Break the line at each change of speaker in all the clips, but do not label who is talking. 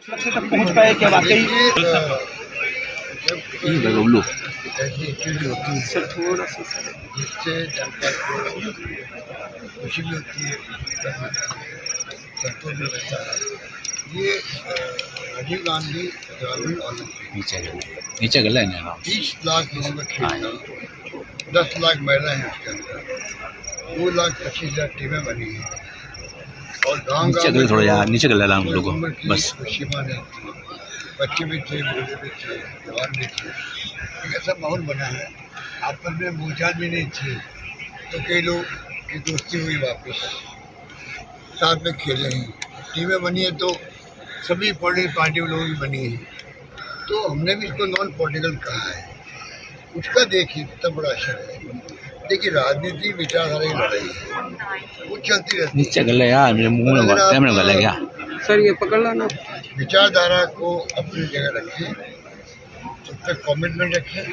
लक्ष्य तक पहुंच पाए क्या वाकई?
ऐसी चीज होती है
सर थोड़ा सा
जिससे जनता को खुशी भी होती है, संतोष भी रहता है। ये राजीव गांधी ग्रामीण ओलंपिक
नीचे गल है
30 लाख लोगों का खेल था, 10 लाख महिलाएं हैं उसके अंदर, 2,25,000 टीमें बनी हैं और गाँव गाँव
थोड़ा यार नीचे गल हम लोग बस
खुशी माने बच्चे भी थे, बूढ़े भी थे, जवान भी थे। एक ऐसा माहौल बना है, आपस में बोलचाल भी नहीं थी तो कई लोग की दोस्ती हुई, वापस साथ में खेले हैं, टीमें बनी है तो सभी पॉलिटिकल पार्टी लोग भी बनी हैं, तो हमने भी इसको नॉन पॉलिटिकल कहा है। उसका देखिए कितना बड़ा असर है। देखिए राजनीति विचारधारा की लड़ाई है, वो चलती रहती है।
नीचे गल यार मेरे मुंह में कैमरा गल है क्या
सर ये पकड़ लाना।
विचारधारा को अपनी जगह रखें, उस पर कमिटमेंट रखें,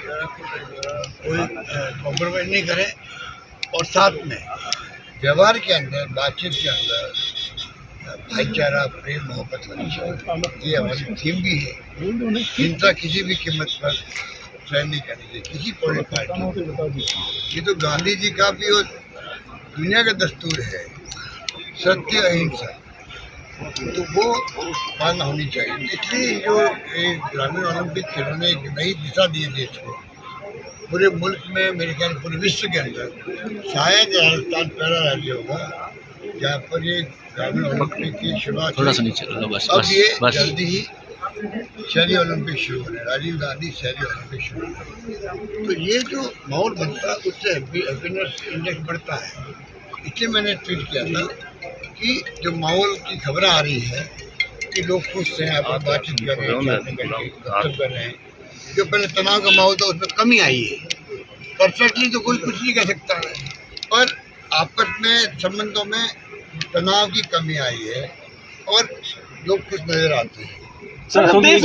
कोई कॉम्प्रोमाइज नहीं करें और साथ में व्यवहार के अंदर, बातचीत के अंदर भाईचारा, प्रेम, मोहब्बत होनी चाहिए। ये हमारी थीम भी है। हिंसा किसी भी कीमत पर सहन नहीं करनी चाहिए किसी पॉलिटिकल पार्टी। ये तो गांधी जी का भी और दुनिया का दस्तूर है, सत्य अहिंसा, तो वो मांग होनी चाहिए। इसलिए जो ग्रामीण ओलंपिक खेलों ने एक नई दिशा दी है देश को, पूरे मुल्क में, मेरे ख्याल पूरे विश्व के अंदर शायद राजस्थान पहला राज्य होगा जहाँ पर ये ग्रामीण ओलंपिक की शुरुआत।
थोड़ा सा नीचे बस
अब ये
बस
जल्दी ही शहरी ओलंपिक शुरू हो रहे हैं, राजीव गांधी शहरी ओलंपिक शुरू हो रहे हैं। तो ये जो माहौल बनता है उससे हैप्पीनेस इंडेक्स बढ़ता है। इसलिए मैंने ट्वीट किया था कि जो माहौल की खबर आ रही है कि लोग खुश हैं, आप बातचीत कर रहे हैं, गपशप कर रहे हैं, जो पहले तनाव का माहौल था उसमें कमी आई है। परफेक्टली तो कोई कुछ नहीं कह सकता है, पर आपस में संबंधों में तनाव की कमी आई है और लोग खुश नजर आते हैं।
सर देश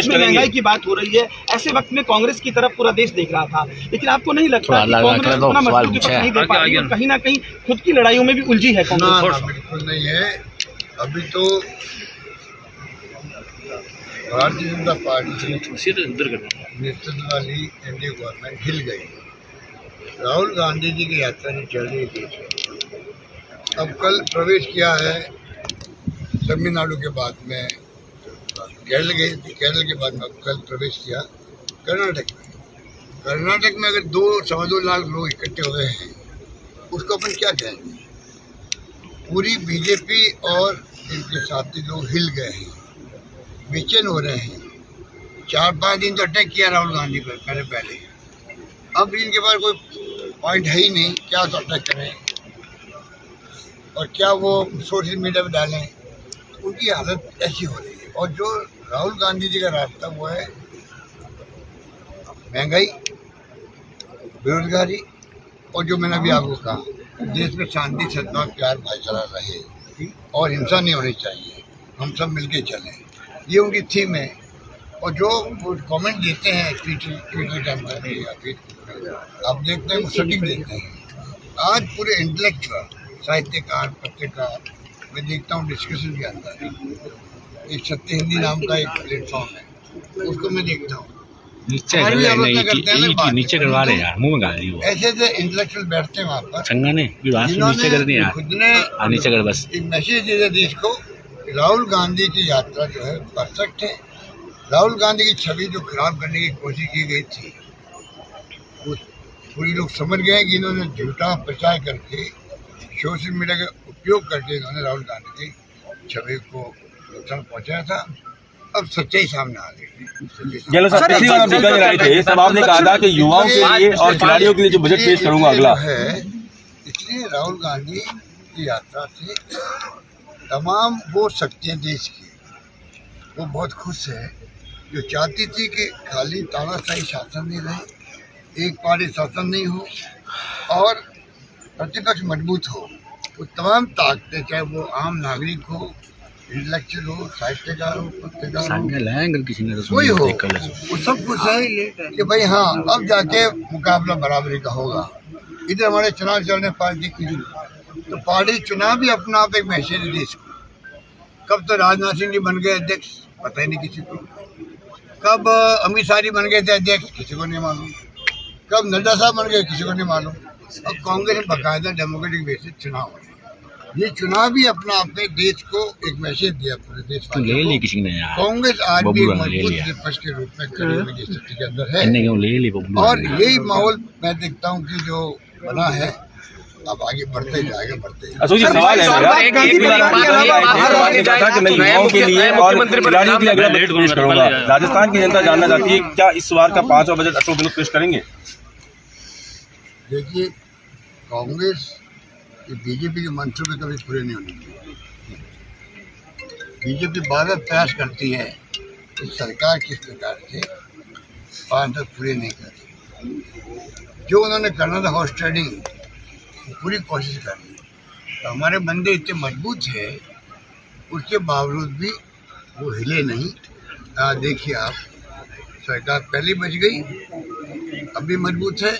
में महंगाई की बात हो रही है, ऐसे वक्त में कांग्रेस की तरफ पूरा देश देख रहा था, लेकिन आपको नहीं लगता कि कांग्रेस अपना मजबूत विपक्ष नहीं दे पा रही है, कहीं ना कहीं खुद की लड़ाइयों में भी उलझी है कांग्रेस?
बिल्कुल नहीं है। अभी तो भारतीय जनता पार्टी नेतृत्व वाली एनडीए गवर्नमेंट हिल गई। राहुल गांधी जी की यात्रा नहीं चल रही थी। अब कल प्रवेश किया है तमिलनाडु के बाद में, केरल गई थी, केरल के बाद में कल प्रवेश किया कर्नाटक में। कर्नाटक में अगर 2-2.25 लाख लोग इकट्ठे हुए हैं, उसको अपन क्या कहेंगे? पूरी बीजेपी और इनके साथी लोग हिल गए हैं, बेचैन हो रहे हैं। 4-5 दिन तो अटैक किया राहुल गांधी पर पहले, अब इनके पास कोई पॉइंट है ही नहीं, क्या तो अटैक करें और क्या वो सोशल मीडिया पे डालें। उनकी हालत ऐसी हो रही है। और जो राहुल गांधी जी का रास्ता वो है महंगाई, बेरोजगारी और जो मैंने अभी आपको कहा, देश में शांति, सद्भाव, प्यार, भाईचारा रहे और हिंसा नहीं होनी चाहिए, हम सब मिलके चलें, ये उनकी थीम है। और जो कमेंट देते हैं ट्विटर के अंदर या फिर आप देखते हैं वो सटीक देते हैं। आज पूरे इंटेलेक्चुअल, साहित्यकार, पत्रकार, मैं देखता हूँ डिस्कशन के अंदर एक सत्य हिंदी नाम का एक प्लेटफॉर्म है, उसको मैं देखता हूँ।
नीचे करवा रहे यार, मुंह में गाली वो
ऐसे इंटेलेक्चुअल बैठते हैं वहाँ पर,
संगा ने नीचे कर दिया,
खुद ने
नीचे कर बस
एक मैसेज दे दिया देश को। राहुल गांधी की यात्रा जो है परफेक्ट है। राहुल गांधी की छवि जो खराब करने की कोशिश की गई थी, वो पूरी लोग समझ गए कि इन्होंने झूठा प्रचार करके, सोशल मीडिया का उपयोग करके इन्होंने राहुल गांधी की छवि को नुकसान पहुंचाया था। अब सच्चाई सामने आ गई।
आपने कहा था कि युवाओं के लिए और खिलाड़ियों के लिए जो बजट पेश करूंगा अगला
है, इसलिए राहुल गांधी की यात्रा से तमाम वो शक्तियाँ देश की वो बहुत खुश है, जो चाहती थी कि खाली तानाशाही शासन नहीं रहे, एक पार्टी शासन नहीं हो और प्रतिपक्ष मजबूत हो। वो तमाम ताकतें, चाहे वो आम नागरिक हो, इंटेलेक्चुअल हो, साहित्यकार हो, पत्रकार हो, कोई हो, वो सब कुछ है कि भाई हाँ अब जाके मुकाबला बराबरी का होगा। इधर हमारे चुनाव चल रहे पार्टी की, तो पार्टी चुनाव भी अपना आप एक मैसेज देश को, कब तो राजनाथ सिंह जी बन गए अध्यक्ष, पता ही नहीं किसी को। कब अमित शाह जी बन गए थे अध्यक्ष, किसी को नहीं मालूम। कब नड्डा साहब बन गए, किसी को नहीं मालूम। अब कांग्रेस में बाकायदा डेमोक्रेटिक बेसिस चुनाव हो रहे। ये चुनाव भी अपना अपने देश को एक मैसेज दिया पूरे देश को।
ले ली किसी ने यार,
कांग्रेस आज भी
बबलू
एक
ने ले
मजबूत
लिया।
विपक्ष के रूप में खड़ी हुई की स्थिति के अंदर है।
इन्हें क्यों ले ली बबलू
और
ने।
यही माहौल मैं देखता हूँ कि जो बना है अब आगे बढ़ते जाएगा, बढ़ते जाएगा।
अशोक जी सवाल है मेरा, एक बात ने कहा कि मैं युवाओं के लिए और खिलाड़ियों के लिए अगला बजट पेश करूंगा। राजस्थान की जनता जानना चाहती है क्या इस बार का 5वां बजट अशोक गहलोत पेश करेंगे?
देखिए, कांग्रेस बीजेपी के मंशों पे कभी पूरे नहीं होने चाहिए। बीजेपी बार-बार प्रयास करती है कि सरकार किस प्रकार से 5 तक पूरे नहीं करती। जो उन्होंने करना था हाउस ट्रेडिंग, पूरी कोशिश कर ली। तो हमारे बंदे इतने मजबूत है, उसके बावजूद भी वो हिले नहीं। देखिए आप, सरकार पहले बच गई, अभी मजबूत है।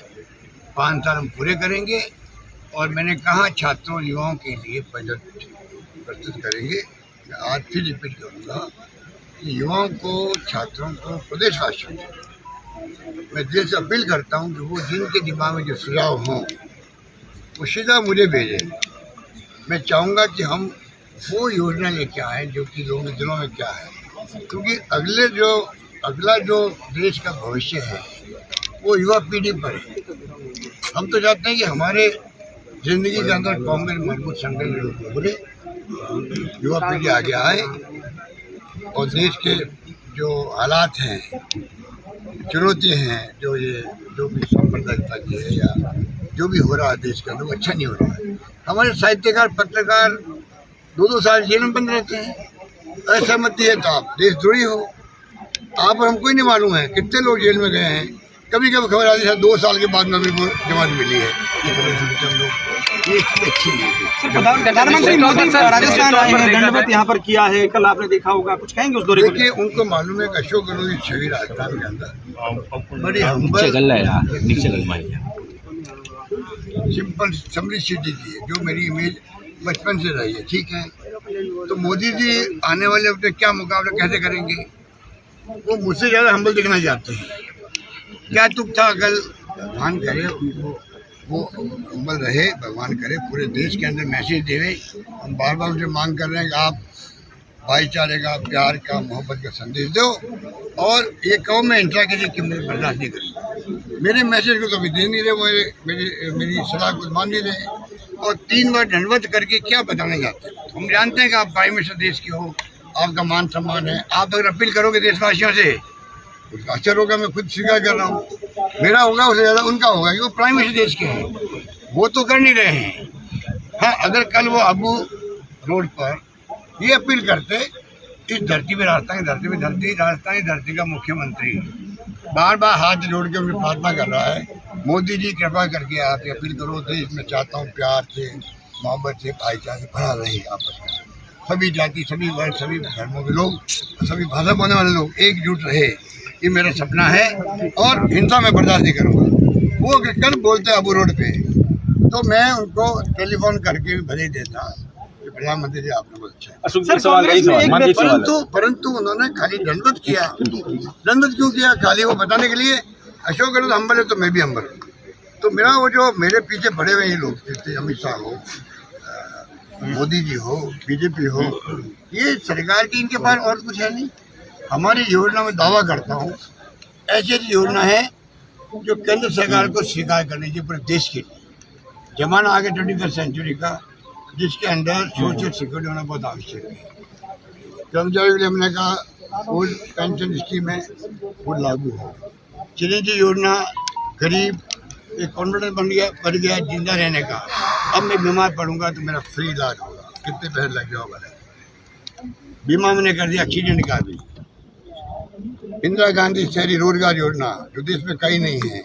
5 साल हम पूरे करेंगे और मैंने कहा छात्रों युवाओं के लिए बजट प्रस्तुत करेंगे। मैं आज फिर रिपीट करूँगा कि युवाओं को, छात्रों को, प्रदेशवासियों को मैं दिल से अपील करता हूँ कि वो जिनके दिमाग में जो सुझाव हों वो सीधा मुझे भेजें। मैं चाहूँगा कि हम वो योजना लेके आए जो कि लोगों के दिलों में क्या है, क्योंकि अगला जो देश का भविष्य है वो युवा पीढ़ी पर है। हम तो चाहते हैं कि हमारे जिंदगी के अंदर कांग्रेस मजबूत संगठन उभरे, युवा पीढ़ी आगे आए और देश के जो हालात हैं, चुनौतियाँ हैं, जो भी सांप्रदायिकता की है या जो भी हो रहा है देश के अंदर, वो अच्छा नहीं हो रहा है। हमारे साहित्यकार, पत्रकार 2-2 साल जेल में बंद रहते हैं। असहमति है तो आप देशद्रोही हो। आप और हमको ही नहीं मालूम है कितने लोग जेल में गए हैं। कभी कभी खबर आती है 2 साल के बाद में भी वो जमानत मिली है। ये खबर सुनते हम लोग, ये अच्छी नहीं है।
प्रधानमंत्री मोदी राजस्थान आए हैं, दंडवत यहाँ पर किया है, कल आपने देखा होगा, कुछ कहेंगे उस दौरे को?
देखिए, उनको मालूम है कि अशोक गहलोत की छवि राजस्थान के अंदर बड़ी सिंपल सिटी की है, जो मेरी इमेज बचपन से रही है। ठीक है, तो मोदी जी आने वाले अपने क्या मुकाबला कैसे करेंगे? वो मुझसे ज़्यादा हम्बल दिखना चाहते हैं। क्या तुक था कल? भगवान करे उनको वो हम्बल रहे, भगवान करे पूरे देश के अंदर मैसेज देवे। हम बार बार उनसे मांग कर रहे हैं कि आप भाईचारे का, प्यार का, मोहब्बत का संदेश दो और ये कहो मैं इंट्रा के लिए किसी बर्दाश्त नहीं करूँगा। मेरे मैसेज को कभी दे नहीं रहे, मेरी सलाह को मान नहीं रहे और 3 बार दंडवत करके क्या बताने जाते हैं। हम जानते हैं कि आप प्राइम मिनिस्टर देश के हो, आपका मान सम्मान है। आप अगर अपील करोगे देशवासियों से, उसका असर होगा। मैं खुद स्वीकार कर रहा हूँ, मेरा होगा उससे ज़्यादा उनका होगा, क्योंकि वो प्राइम मिनिस्टर देश के हैं। वो तो कर नहीं रहे हैं। हाँ, अगर कल वो अबू रोड पर ये अपील करते, इस धरती में, राजस्थान की धरती का मुख्यमंत्री बार बार हाथ जोड़ के उनकी प्रार्थना कर रहा है, मोदी जी कृपा करके आप ये अपील करो, देश में चाहता हूँ प्यार से, मोहब्बत से, भाईचारे भरा रहे आपस में, सभी जाति, सभी वर्ग, सभी धर्मों के लोग, सभी भाषा बोलने वाले लोग एकजुट रहे। ये मेरा सपना है और हिंसा में बर्दाश्त नहीं करूँगा। वो अगर कल बोलते अबू रोड पे तो मैं उनको टेलीफोन करके भी बधाई देता कि प्रधानमंत्री जी आपने बहुत अच्छा है। परंतु उन्होंने खाली दंडवत किया। दंडवत क्यों किया? खाली वो बताने के लिए अशोक गहलोत हम्बल है तो मैं भी हम्बल हूँ। तो मेरा वो जो मेरे पीछे पड़े हुए लोग, जैसे अमित शाह हो, मोदी जी हो, बीजेपी हो, ये सरकार की इनके पास और कुछ है नहीं। हमारी योजना में दावा करता हूँ, ऐसी योजना है जो केंद्र सरकार को स्वीकार करनी चाहिए पूरे देश के लिए। जमाना आगे 21वीं सेंचुरी का, जिसके अंदर सोशल सिक्योरिटी होना बहुत आवश्यक है। कर्मचारियों के लिए हमने कहा ओल्ड पेंशन स्कीम है, वो लागू हो। चिरंजीवी योजना, गरीब एक कॉन्फिडेंस बढ़ गया जिंदा रहने का। अब मैं बीमार पड़ूंगा तो मेरा फ्री इलाज होगा, कितने पैसे लग जाओ वाला। बीमा मैंने कर दिया एक्सीडेंट का भी। इंदिरा गांधी शहरी रोजगार योजना, जो देश में कहीं नहीं है,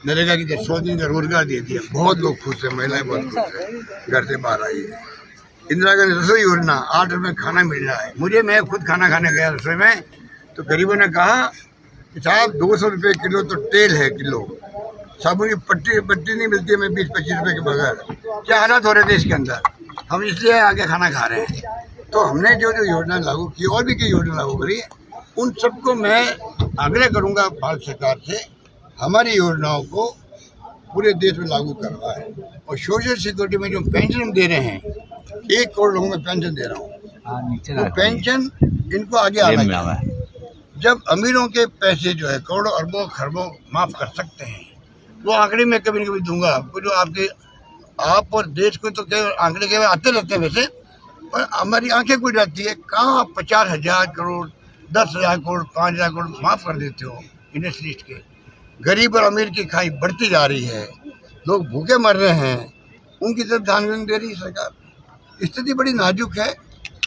नरेगा की 100 दिन का रोजगार दे दिया। बहुत लोग खुश है, महिलाएं बहुत खुश है, घर से बाहर आई है। इंदिरा गांधी रसोई योजना, 8 रुपये खाना मिल रहा है मुझे। मैं खुद खाना खाने गया रसोई में, तो गरीबों ने कहा कि साहब 200 रुपये किलो तो तेल है, किलो साबुन की पट्टी नहीं मिलती है, मैं 20-25 रुपये के बगैर। क्या हालात हो रहे देश के अंदर, हम इसलिए आके खाना खा रहे हैं। तो हमने जो जो योजना लागू की और भी कई योजना लागू करी है, उन सबको मैं आग्रह करूंगा भारत सरकार से हमारी योजनाओं को पूरे देश में लागू करवा है। और सोशल सिक्योरिटी में जो पेंशन हम दे रहे हैं, 1 करोड़ लोगों में पेंशन दे रहा हूँ, तो पेंशन इनको आगे आना चाहिए। जब अमीरों के पैसे जो है करोड़ों अरबों खरबों माफ कर सकते हैं, वो आंकड़े में कभी न कभी दूंगा आपको, जो आपके आप और देश को तो केवल आंकड़े केवल आते रहते हैं वैसे, और हमारी आंखें खुल जाती है। कहाँ 50,000 करोड़ 10,000 करोड़ 5,000 करोड़ माफ कर देते हो इंडस्ट्रीज के। गरीब और अमीर की खाई बढ़ती जा रही है, लोग भूखे मर रहे हैं, उनकी तरफ ध्यान नहीं दे रही सरकार। स्थिति बड़ी नाजुक है।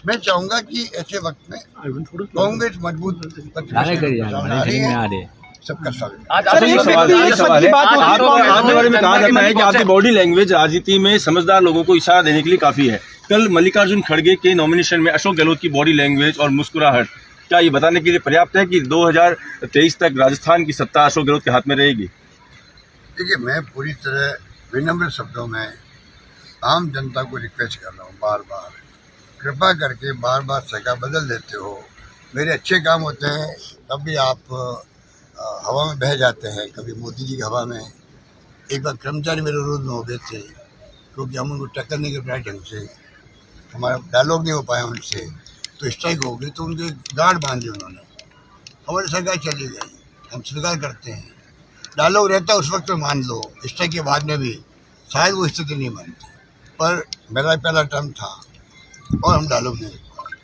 मैं चाहूंगा कि ऐसे वक्त में कांग्रेस मजबूत सबका स्वागत।
अच्छा, एक सवाल है, आपके बारे में कहा जाता है कि आपकी बॉडी लैंग्वेज राजनीति में समझदार लोगों को इशारा देने के लिए काफी है। कल मल्लिकार्जुन खड़गे के नॉमिनेशन में अशोक गहलोत की बॉडी लैंग्वेज और मुस्कुराहट क्या ये बताने के लिए पर्याप्त है कि 2023 तक राजस्थान की सत्ता अशोक गहलोत के हाथ में रहेगी?
देखिए, मैं पूरी तरह विनम्र शब्दों में आम जनता को रिक्वेस्ट कर रहा हूँ, बार बार कृपा करके बार बार सरकार बदल देते हो। मेरे अच्छे काम होते हैं तब भी आप हवा में बह जाते हैं। कभी मोदी जी की हवा में, एक बार कर्मचारी मेरे विरोध में हो गए थे क्योंकि हम उनको टक्कर नहीं कर पाए ढंग से, हमारा डायलॉग नहीं हो पाया उनसे, तो स्ट्राइक हो गई, तो उनके गार्ड बांध दिए उन्होंने। हमारी सरकार चली गई, हम स्वीकार करते हैं। डायलॉग रहता उस वक्त में मान लो, स्ट्राइक के बाद में भी शायद वो स्थिति नहीं बनती, पर मेरा पहला टर्म था और हम डायलॉग नहीं रख पाए,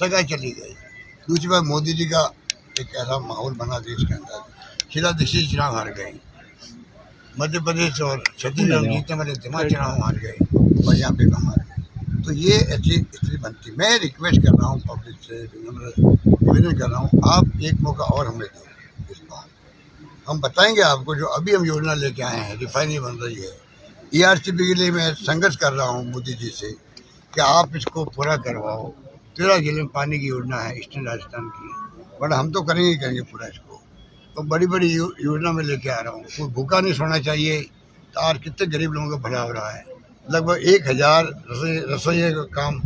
सरकार चली गई। दूसरी बार मोदी जी का एक ऐसा माहौल बना देश के अंदर, शीला दीक्षित चुनाव हार गई, मध्य प्रदेश और छत्तीसगढ़ जीतने वाले दिमाग चुनाव हार गए और यहाँ पे हार गए। तो ये ऐसी स्थिति बनती। मैं रिक्वेस्ट कर रहा हूँ पब्लिक से, निवेदन कर रहा हूँ, आप एक मौका और हमें दो। इस बार हम बताएंगे आपको, जो अभी हम योजना लेके आए हैं, रिफाइनरी बन रही है, ERCP के लिए मैं संघर्ष कर रहा हूँ मोदी जी से कि आप इसको पूरा करवाओ। 13 जिले में पानी की योजना है ईस्टर्न राजस्थान की, बट हम तो करेंगे पूरा इसको। तो बड़ी बड़ी योजना में लेके आ रहा हूँ। कोई भूखा नहीं सोना चाहिए। तो आज कितने गरीब लोगों का भला हो रहा है, लगभग 1000 रसोइये का काम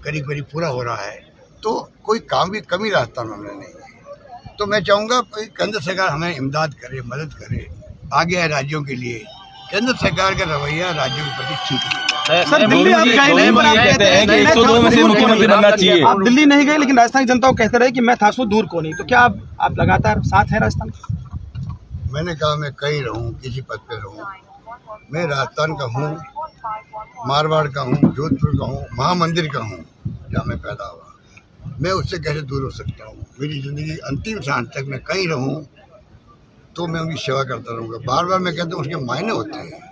करीब करीब पूरा हो रहा है। तो कोई काम की कमी रास्ता में नहीं है। तो मैं चाहूँगा केंद्र सरकार हमें इमदाद करे, मदद करे, आगे है राज्यों के लिए। केंद्र सरकार का रवैया राज्यों के प्रति ठीक है।
सर, दिल्ली आप गए नहीं, पर आप कहते हैं कि
102 में से मुख्यमंत्री बनना चाहिए।
आप दिल्ली नहीं गए, लेकिन राजस्थान की जनता को कहते रहे कि मैं था सो दूर को नहीं। तो क्या आप लगातार साथ हैं राजस्थान के?
मैंने कहा मैं कहीं रहूँ, किसी पद पे रहूँ, मैं राजस्थान का हूँ, मारवाड़ का हूँ, जोधपुर का हूँ, महामंदिर का हूँ, जहाँ मैं पैदा हुआ। मैं उससे कैसे दूर हो सकता हूँ? मेरी ज़िंदगी अंतिम सांस तक मैं कहीं रहूँ तो मैं उनकी सेवा करता रहूँगा। बार बार मैं कहता हूँ उसके मायने होते हैं।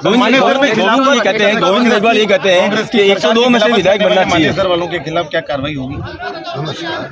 गोविंद केजरीवाल ये कहते हैं कि 102 में से विधायक बनना चाहिए।
वालों के खिलाफ क्या कार्रवाई होगी?
नमस्कार।